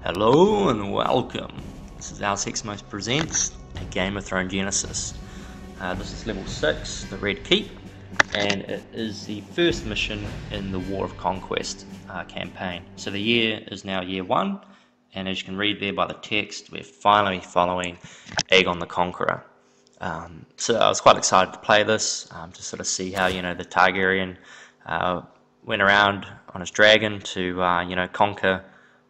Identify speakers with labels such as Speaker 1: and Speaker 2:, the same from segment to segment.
Speaker 1: Hello and welcome. This is Our Presents a Game of Thrones Genesis. This is level 6, the Red Keep, and it is the first mission in the War of Conquest campaign. So the year is now year 1, and as you can read there by the text, we're finally following Aegon the Conqueror. So I was quite excited to play this, to sort of see how, the Targaryen went around on his dragon to, conquer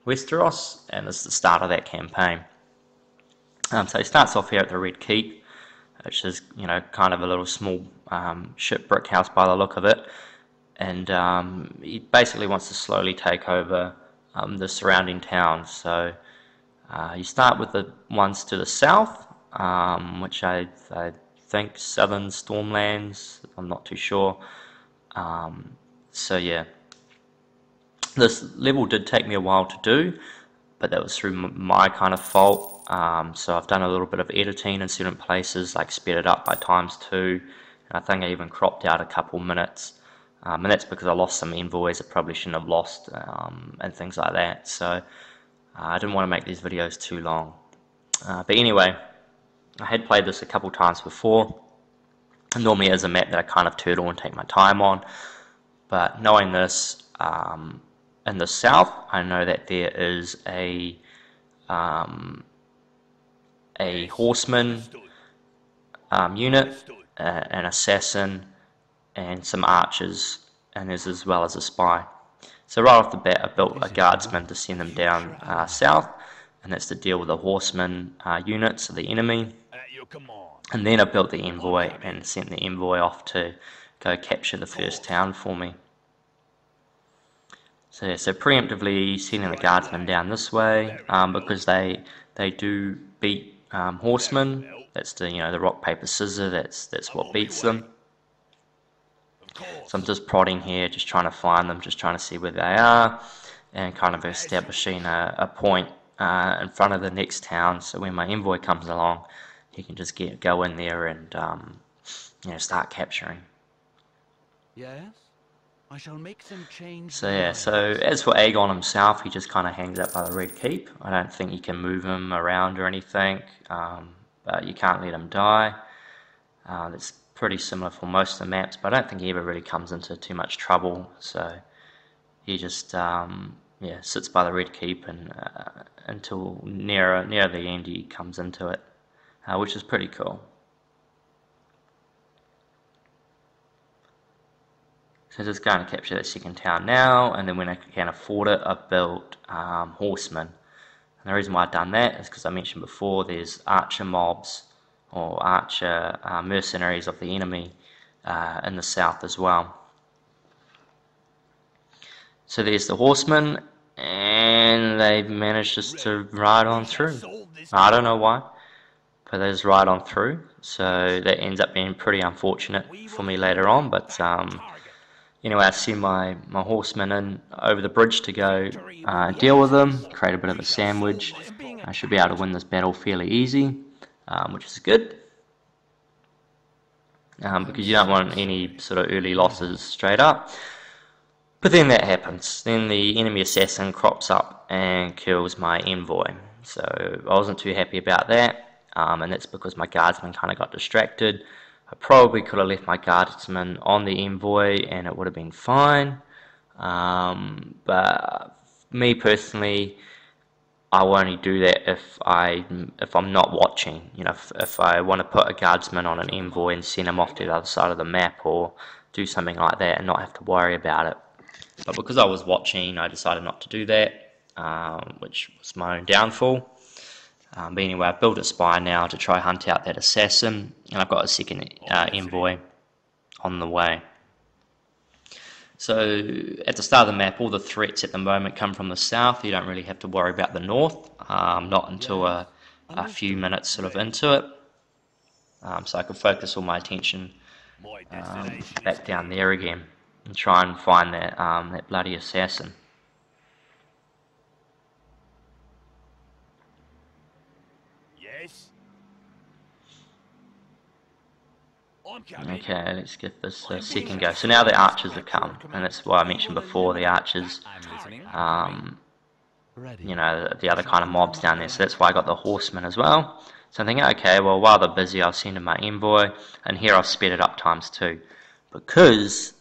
Speaker 1: Westeros, and this is the start of that campaign. So he starts off here at the Red Keep, which is, kind of a little small ship brick house by the look of it, and he basically wants to slowly take over the surrounding towns. So you start with the ones to the south, which I think Southern Stormlands, I'm not too sure. So yeah. This level did take me a while to do, but that was through my kind of fault. So I've done a little bit of editing in certain places, like sped it up by ×2, and I think I even cropped out a couple minutes. And that's because I lost some envoys I probably shouldn't have lost, and things like that. So I didn't want to make these videos too long. But anyway, I had played this a couple times before. And normally as a map that I kind of turtle and take my time on, but knowing this, in the south, I know that there is a horseman unit, an assassin, and some archers, and there's as well as a spy. So right off the bat, I built a guardsman to send them down south, and that's to deal with the horseman units of the enemy. And then I built the envoy and sent the envoy off to go capture the first town for me. So preemptively sending the guardsmen down this way, because they do beat horsemen. That's the the rock paper scissors. That's what beats them. So I'm just prodding here, just trying to find them, just trying to see where they are, and kind of establishing a point in front of the next town. So when my envoy comes along, he can just go in there and start capturing.
Speaker 2: Yes. I shall make some change.
Speaker 1: So yeah, so as for Aegon himself, he just kind of hangs out by the Red Keep. I don't think you can move him around or anything, but you can't let him die. It's pretty similar for most of the maps, but I don't think he ever really comes into too much trouble. So he just sits by the Red Keep and until near the end he comes into it, which is pretty cool. So just going to capture that second town now, and then when I can afford it, I've built horsemen. And the reason why I've done that is because I mentioned before there's archer mobs or archer mercenaries of the enemy in the south as well. So there's the horsemen, and they've managed just to ride on through. I don't know why, but they just ride on through. So that ends up being pretty unfortunate for me later on, but anyway, I send my horsemen in over the bridge to go deal with them, create a bit of a sandwich. I should be able to win this battle fairly easy, which is good, because you don't want any sort of early losses straight up. But then that happens. Then the enemy assassin crops up and kills my envoy. So I wasn't too happy about that, and that's because my guardsman kind of got distracted. I probably could have left my guardsman on the envoy and it would have been fine, but me personally, I will only do that if I'm not watching. If I want to put a guardsman on an envoy and send him off to the other side of the map or do something like that and not have to worry about it. But because I was watching, I decided not to do that, which was my own downfall. But anyway, I've built a spy now to try hunt out that assassin, and I've got a second envoy on the way. So at the start of the map, all the threats at the moment come from the south. You don't really have to worry about the north, not until a few minutes sort of into it. So I can focus all my attention back down there again and try and find that bloody assassin. Okay, let's get this second go. So now the archers have come, and that's why I mentioned before the archers
Speaker 2: Ready.
Speaker 1: you know, the other kind of mobs down there. So that's why I got the horsemen as well. So I'm thinking, okay, well, while they're busy, I'll send in my envoy, and here I've sped it up ×2 because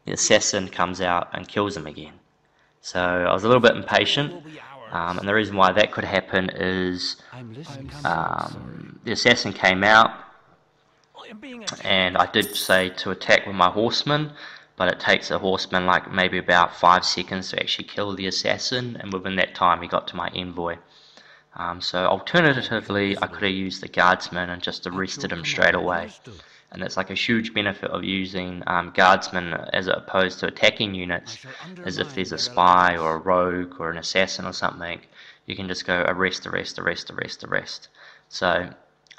Speaker 1: the assassin comes out and kills him again. So I was a little bit impatient, and the reason why that could happen is the assassin came out, and I did say to attack with my horsemen, but it takes a horseman like maybe about 5 seconds to actually kill the assassin, and within that time he got to my envoy. So alternatively, I could have used the guardsman and just arrested him straight away. And that's like a huge benefit of using guardsmen as opposed to attacking units, as if there's a spy or a rogue or an assassin or something, you can just go arrest. So,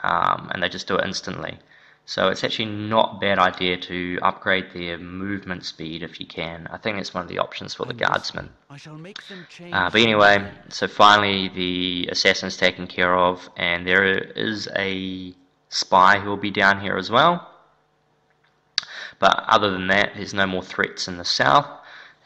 Speaker 1: and they just do it instantly. So it's actually not a bad idea to upgrade their movement speed if you can. I think that's one of the options for the guardsmen. But anyway, so finally the assassin's taken care of, and there is a spy who will be down here as well. But other than that, there's no more threats in the south.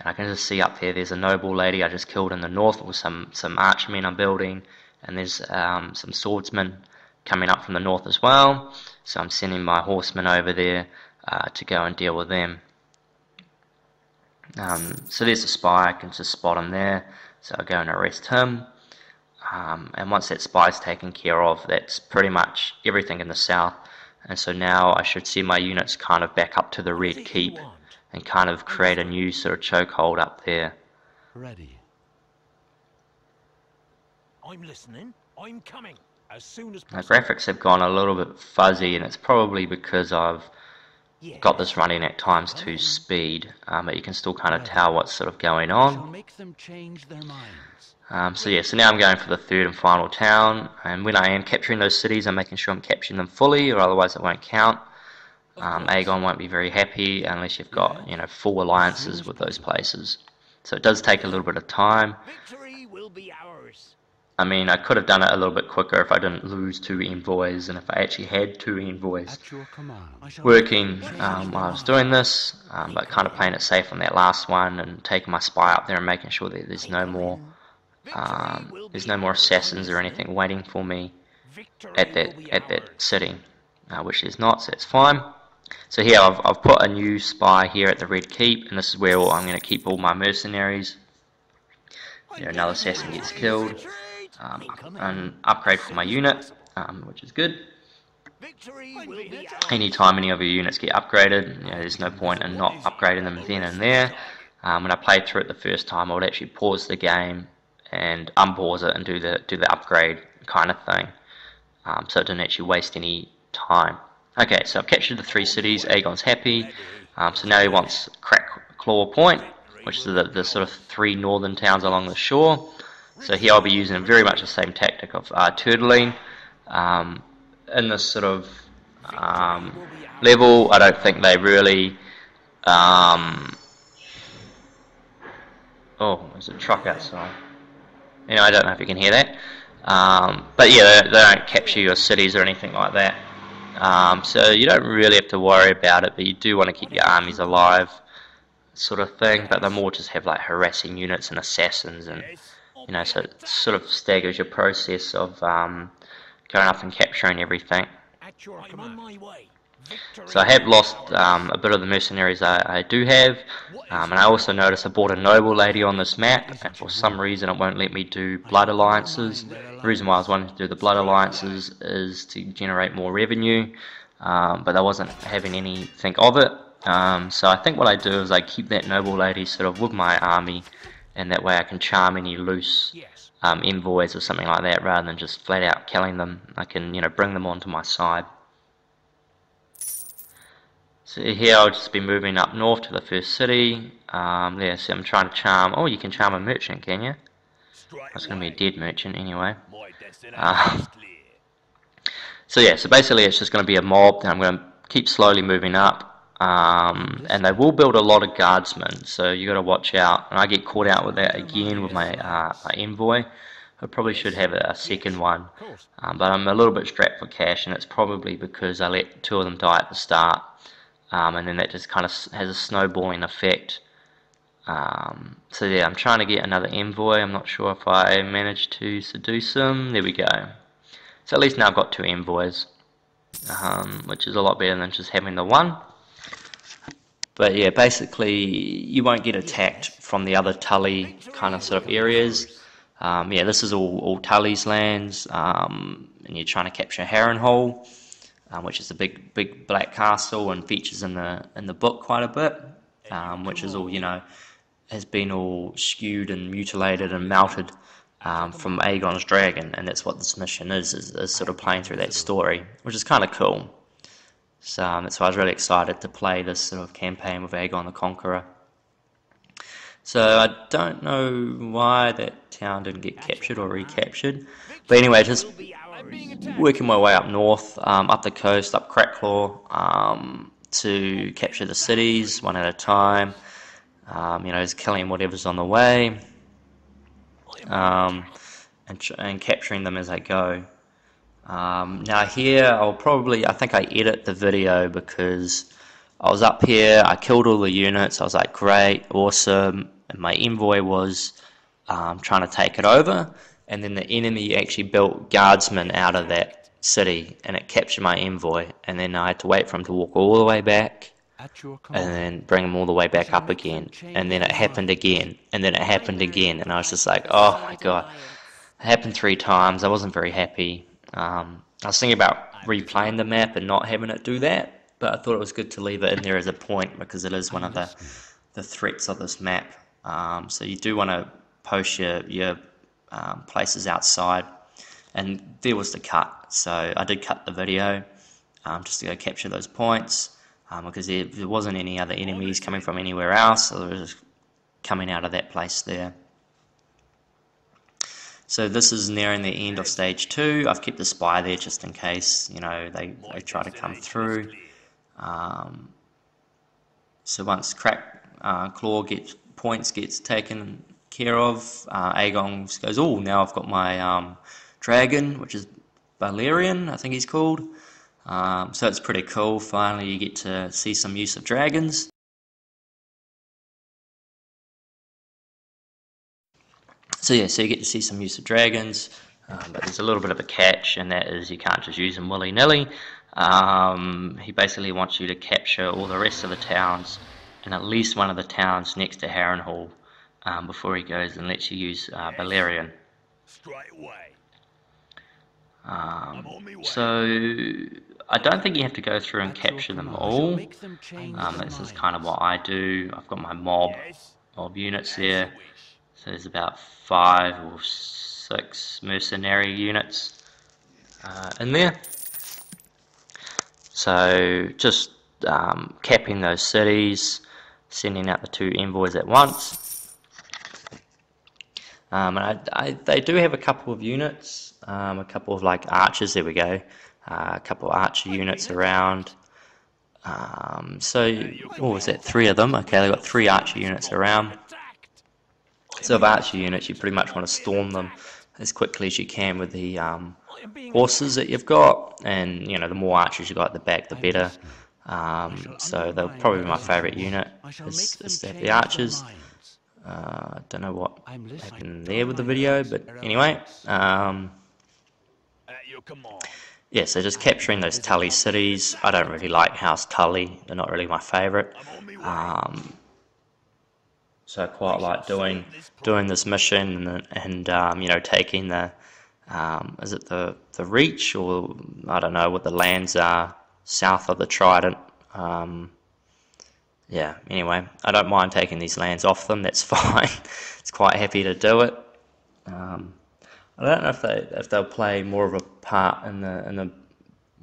Speaker 1: And I can just see up there, there's a noble lady I just killed in the north with some archmen I'm building, and there's some swordsmen coming up from the north as well. So I'm sending my horsemen over there to go and deal with them. So there's a spy, I can just spot him there, so I'll go and arrest him. And once that spy's taken care of, that's pretty much everything in the south. And so now I should see my units kind of back up to the red keep and kind of create a new sort of chokehold up there.
Speaker 2: Ready.
Speaker 3: I'm listening. I'm coming. As soon as
Speaker 1: The graphics have gone a little bit fuzzy, and it's probably because I've got this running at ×2 speed, but you can still kind of tell what's sort of going on. So yeah, so now I'm going for the third and final town, and when I am capturing those cities, I'm making sure I'm capturing them fully, or otherwise it won't count. Aegon won't be very happy unless you've got, you know, full alliances with those places. So it does take a little bit of time.
Speaker 3: victory will be ours.
Speaker 1: I mean, I could have done it a little bit quicker if I didn't lose 2 envoys, and if I actually had 2 envoys working while I was doing this, but kind of playing it safe on that last one and taking my spy up there and making sure that there's no more assassins or anything waiting for me at that city, which there's not, so it's fine. So here I've put a new spy here at the Red Keep, and this is where I'm going to keep all my mercenaries. You know, another assassin gets killed. An upgrade for my unit, which is good. Anytime any of your units get upgraded, you know, there's no point in not upgrading them then and there. When I played through it the first time, I would actually pause the game and unpause it and do the upgrade kind of thing, so it didn't actually waste any time. Okay, so I've captured the 3 cities. Aegon's happy. So now he wants Crack Claw Point, which is the sort of 3 northern towns along the shore. So here I'll be using very much the same tactic of turtling. In this sort of level, I don't think they really... oh, there's a truck outside. You know, I don't know if you can hear that. But yeah, they don't capture your cities or anything like that. So you don't really have to worry about it, but you do want to keep your armies alive, sort of thing. But they more just have like harassing units and assassins, and you know, so it sort of staggers your process of going up and capturing everything.
Speaker 3: I'm on my way.
Speaker 1: So I have lost a bit of the mercenaries I do have, and I also noticed I bought a noble lady on this map, and for some reason it won't let me do blood alliances. The reason why I was wanting to do the blood alliances is to generate more revenue, but I wasn't having anything of it. So I think what I do is I keep that noble lady sort of with my army, and that way I can charm any loose envoys or something like that, rather than just flat out killing them. I can, you know, bring them onto my side. So here I'll just be moving up north to the first city. There, so I'm trying to charm. Oh, you can charm a merchant, can you? That's going to be a dead merchant anyway. So yeah, so basically it's just going to be a mob that I'm going to keep slowly moving up. And they will build a lot of guardsmen, so you got to watch out. And I get caught out with that again with my envoy. I probably should have a second one, but I'm a little bit strapped for cash, and it's probably because I let 2 of them die at the start, and then that just kind of has a snowballing effect So yeah, I'm trying to get another envoy. I'm not sure if I managed to seduce him. There we go. So at least now I've got 2 envoys, which is a lot better than just having the one. But yeah, basically you won't get attacked from the other Tully kind of sort of areas. Yeah, this is all Tully's lands, and you're trying to capture Harrenhal, which is a big black castle and features in the book quite a bit, which is all, you know, has been all skewed and mutilated and melted from Aegon's dragon, and that's what this mission is sort of playing through that story, which is kind of cool. So that's why I was really excited to play this sort of campaign with Aegon the Conqueror. So I don't know why that town didn't get captured or recaptured, but anyway, just working my way up north, up the coast, up Cracklaw, to capture the cities one at a time. You know, just killing whatever's on the way, and capturing them as I go. Now here, I think I edit the video because I was up here, I killed all the units, I was like, great, awesome, and my envoy was trying to take it over, and then the enemy actually built guardsmen out of that city, and it captured my envoy, and then I had to wait for him to walk all the way back, and then bring him all the way back up again, and then it happened again, and then it happened again, and I was just like, oh my god, it happened 3 times. I wasn't very happy. I was thinking about replaying the map and not having it do that, but I thought it was good to leave it in there as a point because it is one of the threats of this map. So you do want to post your places outside, and there was the cut. So I did cut the video just to go capture those points, because there wasn't any other enemies coming from anywhere else, so they were just coming out of that place there. So this is nearing the end of stage 2. I've kept the spy there just in case, you know, they try to come through. So once Claw gets taken care of, Aegon goes, oh, now I've got my dragon, which is Balerion, I think he's called. So it's pretty cool. Finally, you get to see some use of dragons. So yeah, so you get to see some use of dragons, but there's a little bit of a catch, and that is you can't just use them willy-nilly. He basically wants you to capture all the rest of the towns, and at least one of the towns next to Harrenhal, before he goes and lets you use Balerion. So I don't think you have to go through and capture them all. This is kind of what I do. I've got my mob units there. So there's about 5 or 6 mercenary units in there. So just capping those cities, sending out the 2 envoys at once. And they do have a couple of units, a couple of like archers, there we go, a couple of archer units around. So, what was that, 3 of them? Okay, they've got 3 archer units around. So of archer units, you pretty much want to storm them as quickly as you can with the horses that you've got, and you know, the more archers you got at the back, the better. So they'll probably be my favourite unit is the archers. Don't know what happened there with the video, but anyway. Yeah, so just capturing those Tully cities. I don't really like House Tully; they're not really my favourite. So I quite like doing this mission and you know, taking the is it the Reach, or I don't know what the lands are south of the Trident. Yeah, anyway, I don't mind taking these lands off them. That's fine. It's quite happy to do it. I don't know if they'll play more of a part in the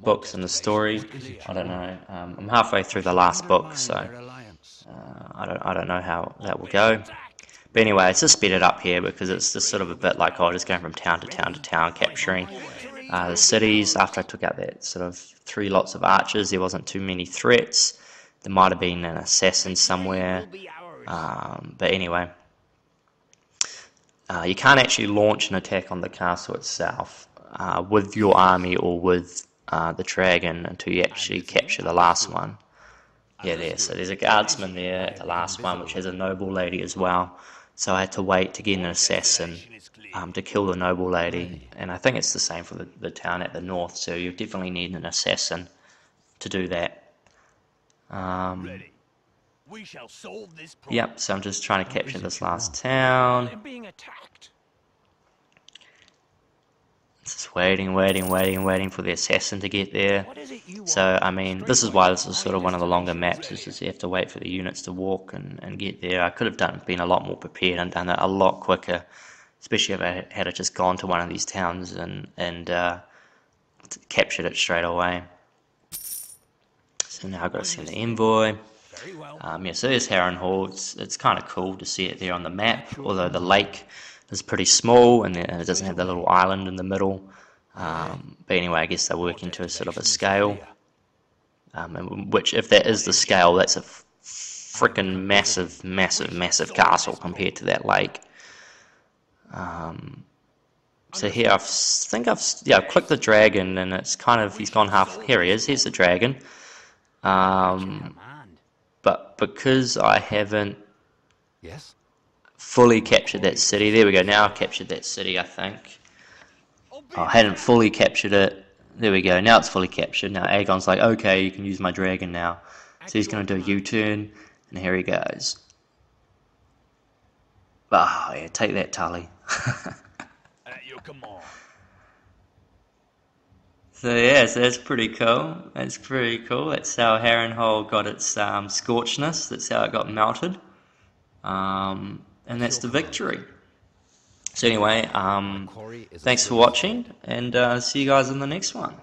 Speaker 1: books and the story. I don't know. I'm halfway through the last book, so. I don't know how that will go. But anyway, it's just sped it up here because it's just sort of a bit like, oh, just going from town to town to town, capturing the cities. After I took out that sort of 3 lots of archers, there wasn't too many threats. There might have been an assassin somewhere. But anyway, you can't actually launch an attack on the castle itself with your army or with the dragon until you actually capture the last one. Yeah, there. So there's a guardsman there at the last one, which has a noble lady as well. So I had to wait to get an assassin to kill the noble lady. And I think it's the same for the town at the north, so you definitely need an assassin to do that.
Speaker 3: We shall solve this problem.
Speaker 1: Yep, so I'm just trying to capture this last town.
Speaker 3: I'm being attacked.
Speaker 1: Just waiting for the assassin to get there.
Speaker 3: What is it you want?
Speaker 1: So, I mean, this is why this is sort of one of the longer maps, is just you have to wait for the units to walk and get there. I could have been a lot more prepared and done it a lot quicker, especially if I had just gone to one of these towns and captured it straight away. So now I've got to send the envoy.
Speaker 3: Very well.
Speaker 1: Yeah, so there's Harrenhal. It's kind of cool to see it there on the map, although the lake is pretty small and it doesn't have the little island in the middle. But anyway, I guess they're working to a sort of a scale, which, if that is the scale, that's a freaking massive castle compared to that lake. So here I think I've clicked the dragon, and it's kind of, he's gone half. Here he is. Here's the dragon. But because I haven't fully captured that city, there we go. Now I've captured that city, I think. I hadn't fully captured it. There we go. Now it's fully captured. Now Aegon's like, okay, you can use my dragon now. So he's going to do a U-turn, and here he goes. Oh, yeah, take that, Tully.
Speaker 3: At your command.
Speaker 1: So yeah, so that's pretty cool. That's pretty cool. That's how Harrenhal got its scorchness. That's how it got melted. And that's the victory. So anyway, thanks for watching, and see you guys in the next one.